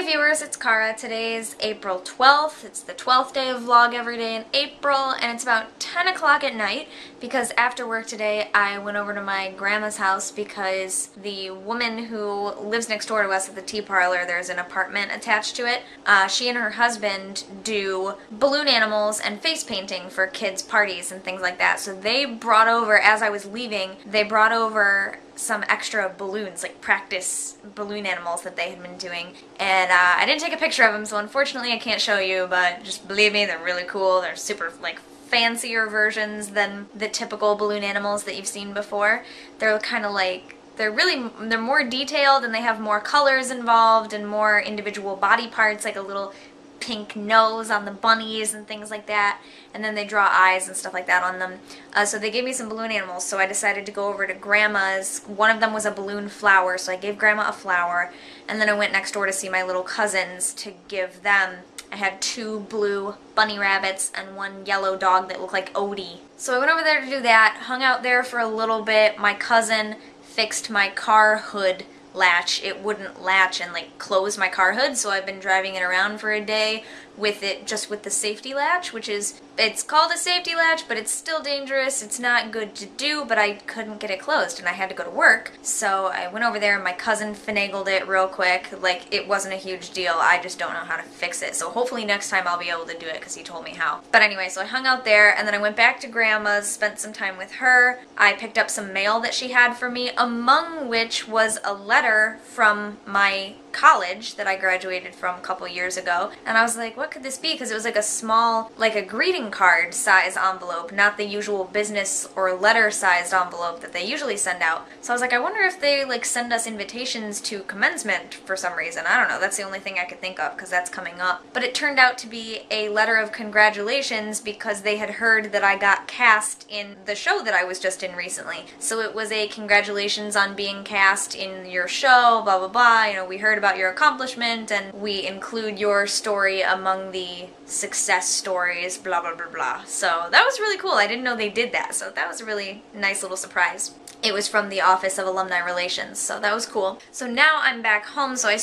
Hey viewers, it's Kara. Today is April 12th. It's the 12th day of vlog every day in April, and it's about 10 o'clock at night because after work today I went over to my grandma's house because the woman who lives next door to us at the tea parlor, there's an apartment attached to it, she and her husband do balloon animals and face painting for kids' parties and things like that. So they brought over, as I was leaving, they brought over some extra balloons, like practice balloon animals that they had been doing, and I didn't take a picture of them, so unfortunately I can't show you, but just believe me, they're really cool. They're super, like, fancier versions than the typical balloon animals that you've seen before. They're kind of like, they're more detailed, and they have more colors involved and more individual body parts, like a little pink nose on the bunnies and things like that, and then they draw eyes and stuff like that on them. So they gave me some balloon animals, so I decided to go over to Grandma's. One of them was a balloon flower, so I gave Grandma a flower, and then I went next door to see my little cousins to give them. I had 2 blue bunny rabbits and 1 yellow dog that looked like Odie. So I went over there to do that, hung out there for a little bit. My cousin fixed my car hood latch. It wouldn't latch and like close my car hood, so I've been driving it around for a day with it just with the safety latch, which is, it's called a safety latch, but it's still dangerous. It's not good to do, but I couldn't get it closed and I had to go to work. So I went over there and my cousin finagled it real quick. Like, it wasn't a huge deal. I just don't know how to fix it. So hopefully next time I'll be able to do it because he told me how. But anyway, so I hung out there and then I went back to Grandma's, spent some time with her. I picked up some mail that she had for me, among which was a letter from my college that I graduated from a couple years ago, and I was like, what could this be? Because it was like a small, like a greeting card size envelope, not the usual business or letter sized envelope that they usually send out. So I was like, I wonder if they like send us invitations to commencement for some reason. I don't know, that's the only thing I could think of because that's coming up. But it turned out to be a letter of congratulations because they had heard that I got cast in the show that I was just in recently. So it was a congratulations on being cast in your show, blah blah blah, you know, we heard about your accomplishment and we include your story among the success stories, blah blah blah blah. So that was really cool. I didn't know they did that, so that was a really nice little surprise. It was from the Office of Alumni Relations, so that was cool. So now I'm back home, so I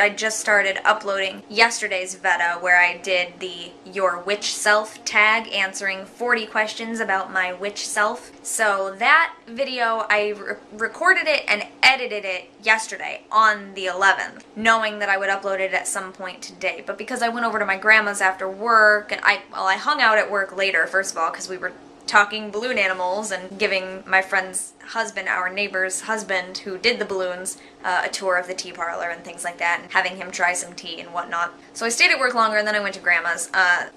just started uploading yesterday's VEDA, where I did the Your Witch Self tag, answering 40 questions about my witch self. So that video, I recorded it and edited it yesterday on the 11th, knowing that I would upload it at some point today. But because I went over to my grandma's after work, and I hung out at work later, first of all, because we were talking balloon animals and giving my friend's husband, our neighbor's husband who did the balloons, a tour of the tea parlor and things like that, and having him try some tea and whatnot. So I stayed at work longer and then I went to Grandma's,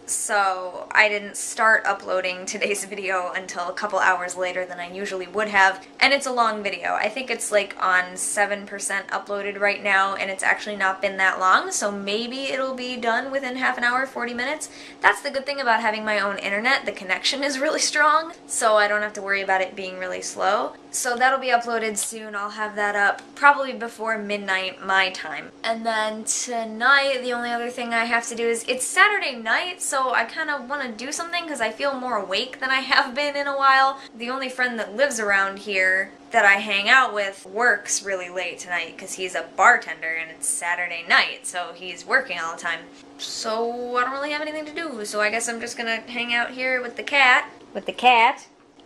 so I didn't start uploading today's video until a couple hours later than I usually would have, and it's a long video. I think it's like on 7% uploaded right now, and it's actually not been that long, so maybe it'll be done within half an hour, 40 minutes. That's the good thing about having my own internet. The connection is really strong, so I don't have to worry about it being really slow. So that'll be uploaded soon. I'll have that up probably before midnight my time. And then tonight, the only other thing I have to do is, it's Saturday night, so I kind of want to do something because I feel more awake than I have been in a while. The only friend that lives around here that I hang out with works really late tonight because he's a bartender and it's Saturday night, so he's working all the time. So I don't really have anything to do, so I guess I'm just gonna hang out here with the cat.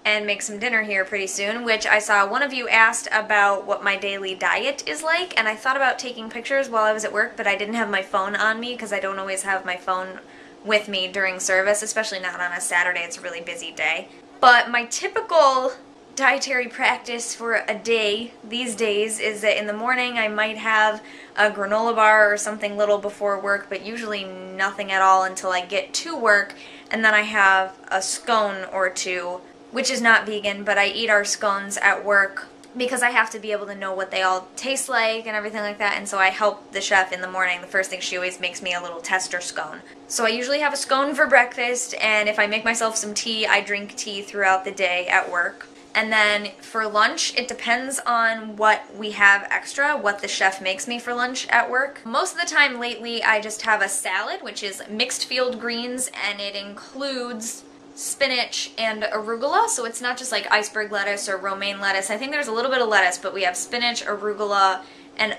And make some dinner here pretty soon, which I saw one of you asked about what my daily diet is like, and I thought about taking pictures while I was at work, but I didn't have my phone on me because I don't always have my phone with me during service, especially not on a Saturday. It's a really busy day. But my typical dietary practice for a day these days is that in the morning I might have a granola bar or something little before work, but usually nothing at all until I get to work, and then I have a scone or two, which is not vegan, but I eat our scones at work because I have to be able to know what they all taste like and everything like that, and so I help the chef in the morning. The first thing, she always makes me a little tester scone. So I usually have a scone for breakfast, and if I make myself some tea, I drink tea throughout the day at work. And then for lunch, it depends on what we have extra, what the chef makes me for lunch at work. Most of the time lately, I just have a salad, which is mixed field greens, and it includes spinach and arugula, so it's not just like iceberg lettuce or romaine lettuce. I think there's a little bit of lettuce, but we have spinach, arugula, And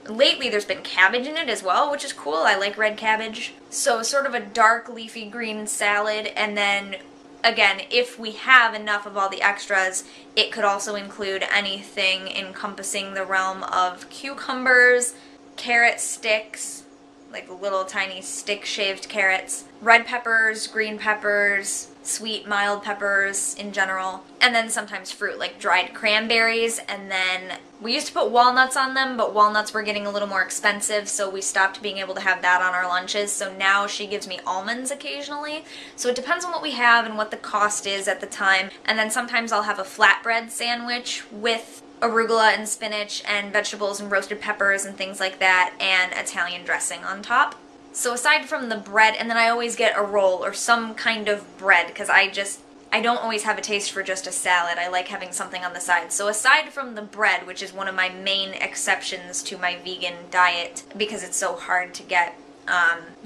lately there's been cabbage in it as well, which is cool. I like red cabbage. So sort of a dark leafy green salad, and then again, if we have enough of all the extras, it could also include anything encompassing the realm of cucumbers, carrot sticks, like little tiny stick shaved carrots, red peppers, green peppers, sweet mild peppers in general, and then sometimes fruit like dried cranberries. And then we used to put walnuts on them, but walnuts were getting a little more expensive, so we stopped being able to have that on our lunches. So now she gives me almonds occasionally. So it depends on what we have and what the cost is at the time. And then sometimes I'll have a flatbread sandwich with arugula and spinach and vegetables and roasted peppers and things like that, and Italian dressing on top. So aside from the bread, and then I always get a roll or some kind of bread, because I don't always have a taste for just a salad. I like having something on the side. So aside from the bread, which is one of my main exceptions to my vegan diet because it's so hard to get,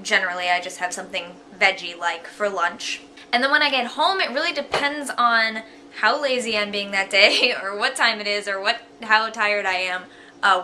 generally I just have something veggie-like for lunch. And then when I get home, it really depends on how lazy I'm being that day, or what time it is, or how tired I am,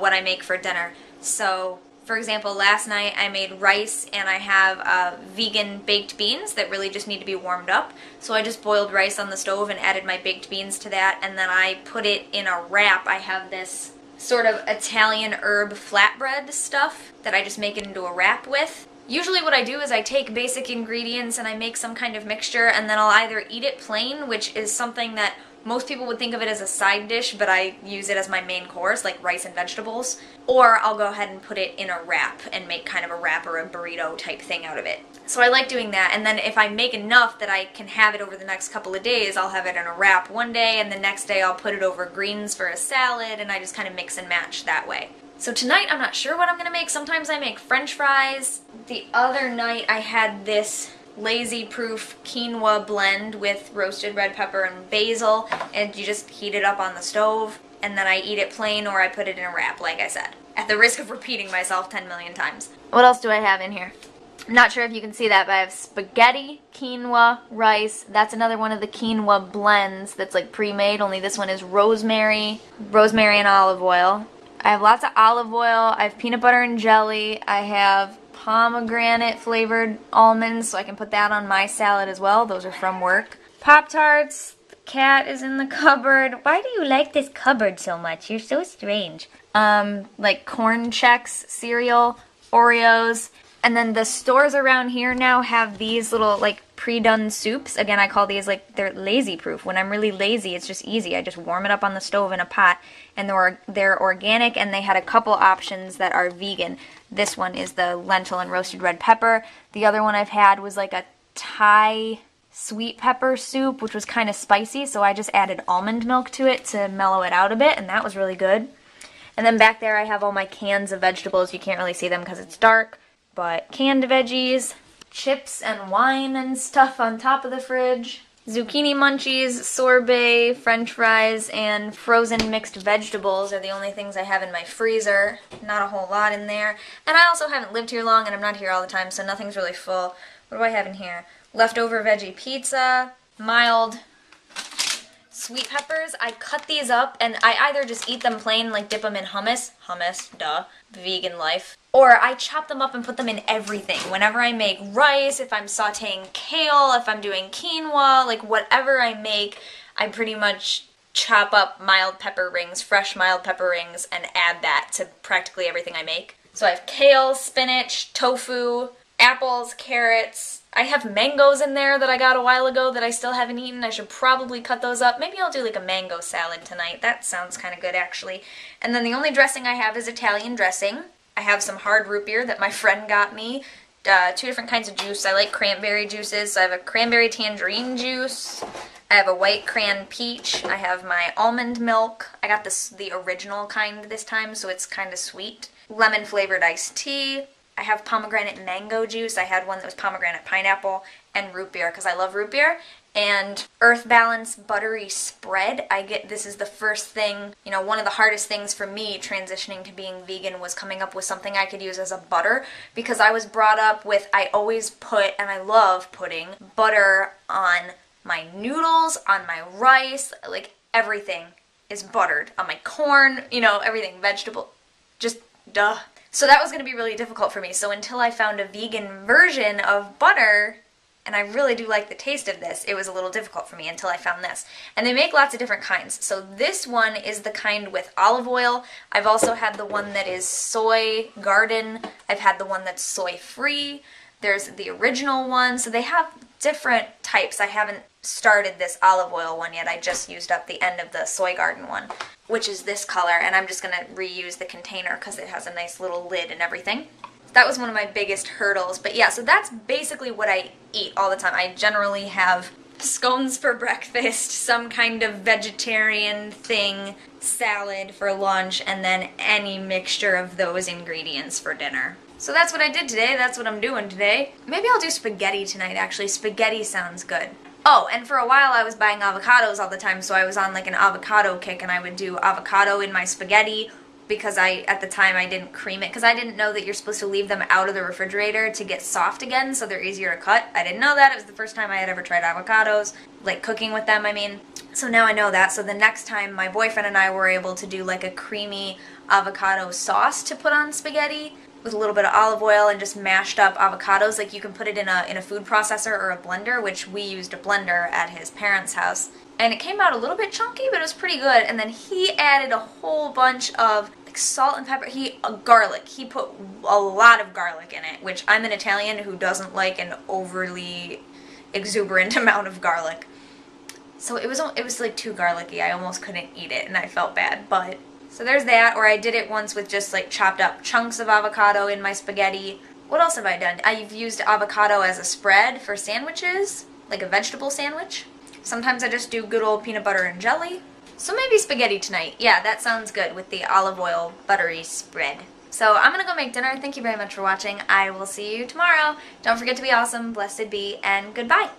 what I make for dinner. So, for example, last night I made rice, and I have vegan baked beans that really just need to be warmed up. So I just boiled rice on the stove and added my baked beans to that, and then I put it in a wrap. I have this sort of Italian herb flatbread stuff that I just make it into a wrap with. Usually what I do is I take basic ingredients and I make some kind of mixture, and then I'll either eat it plain, which is something that most people would think of it as a side dish, but I use it as my main course, like rice and vegetables, or I'll go ahead and put it in a wrap and make kind of a wrap or a burrito type thing out of it. So I like doing that, and then if I make enough that I can have it over the next couple of days, I'll have it in a wrap one day, and the next day I'll put it over greens for a salad, and I just kind of mix and match that way. So tonight I'm not sure what I'm going to make. Sometimes I make French fries. The other night I had this Lazy Proof quinoa blend with roasted red pepper and basil, and you just heat it up on the stove, and then I eat it plain or I put it in a wrap, like I said, at the risk of repeating myself 10 million times. What else do I have in here? I'm not sure if you can see that, but I have spaghetti, quinoa, rice. That's another one of the quinoa blends that's like pre-made, only this one is rosemary and olive oil. I have lots of olive oil, I have peanut butter and jelly, I have pomegranate flavored almonds, so I can put that on my salad as well. Those are from work. Pop-Tarts, the cat is in the cupboard. Why do you like this cupboard so much? You're so strange. Like Corn Chex cereal, Oreos, and then the stores around here now have these little like pre-done soups. Again, I call these like, they're lazy proof. When I'm really lazy, it's just easy. I just warm it up on the stove in a pot, and they're organic, and they had a couple options that are vegan. This one is the lentil and roasted red pepper. The other one I've had was like a Thai sweet pepper soup, which was kind of spicy, so I just added almond milk to it to mellow it out a bit, and that was really good. And then back there I have all my cans of vegetables. You can't really see them because it's dark, but canned veggies, chips and wine and stuff on top of the fridge, zucchini munchies, sorbet, french fries, and frozen mixed vegetables are the only things I have in my freezer. Not a whole lot in there. And I also haven't lived here long, and I'm not here all the time, so nothing's really full. What do I have in here? Leftover veggie pizza, mild sweet peppers. I cut these up, and I either just eat them plain, like dip them in hummus, duh, vegan life, or I chop them up and put them in everything. Whenever I make rice, if I'm sauteing kale, if I'm doing quinoa, like whatever I make, I pretty much chop up mild pepper rings, fresh mild pepper rings, and add that to practically everything I make. So I have kale, spinach, tofu, apples, carrots. I have mangoes in there that I got a while ago that I still haven't eaten. I should probably cut those up. Maybe I'll do like a mango salad tonight. That sounds kind of good actually. And then the only dressing I have is Italian dressing. I have some hard root beer that my friend got me. 2 different kinds of juice. I like cranberry juices. So I have a cranberry tangerine juice. I have a white cran peach. I have my almond milk. I got the original kind this time, so it's kind of sweet. Lemon flavored iced tea. I have pomegranate mango juice. I had one that was pomegranate pineapple, and root beer because I love root beer. And Earth Balance buttery spread. This is the first thing, one of the hardest things for me transitioning to being vegan was coming up with something I could use as a butter, because I was brought up with, I always put, and I love putting, butter on my noodles, on my rice, like everything is buttered. On my corn, everything, vegetable. Just duh. So that was going to be really difficult for me. So until I found a vegan version of butter, and I really do like the taste of this, it was a little difficult for me until I found this. And they make lots of different kinds. So this one is the kind with olive oil. I've also had the one that is soy garden. I've had the one that's soy free. There's the original one. So they have different types. I haven't started this olive oil one yet. I just used up the end of the soy garden one, which is this color, and I'm just going to reuse the container because it has a nice little lid and everything. That was one of my biggest hurdles, but yeah, so that's basically what I eat all the time. I generally have scones for breakfast, some kind of vegetarian thing, salad for lunch, and then any mixture of those ingredients for dinner. So that's what I did today, that's what I'm doing today. Maybe I'll do spaghetti tonight, actually. Spaghetti sounds good. Oh, and for a while I was buying avocados all the time, so I was on like an avocado kick, and I would do avocado in my spaghetti because at the time I didn't cream it, because I didn't know that you're supposed to leave them out of the refrigerator to get soft again so they're easier to cut. I didn't know that. It was the first time I had ever tried avocados, like cooking with them, I mean. So now I know that, so the next time my boyfriend and I were able to do like a creamy avocado sauce to put on spaghetti with a little bit of olive oil and just mashed up avocados. Like you can put it in a food processor or a blender, which we used a blender at his parents' house. And it came out a little bit chunky, but it was pretty good. And then he added a whole bunch of like salt and pepper. Garlic. He put a lot of garlic in it, which I'm an Italian who doesn't like an overly exuberant amount of garlic. So it was like too garlicky. I almost couldn't eat it, and I felt bad. But so there's that. Or I did it once with just like chopped up chunks of avocado in my spaghetti. What else have I done? I've used avocado as a spread for sandwiches, like a vegetable sandwich. Sometimes I just do good old peanut butter and jelly. So maybe spaghetti tonight. Yeah, that sounds good with the olive oil buttery spread. So I'm gonna go make dinner. Thank you very much for watching. I will see you tomorrow. Don't forget to be awesome, blessed be, and goodbye.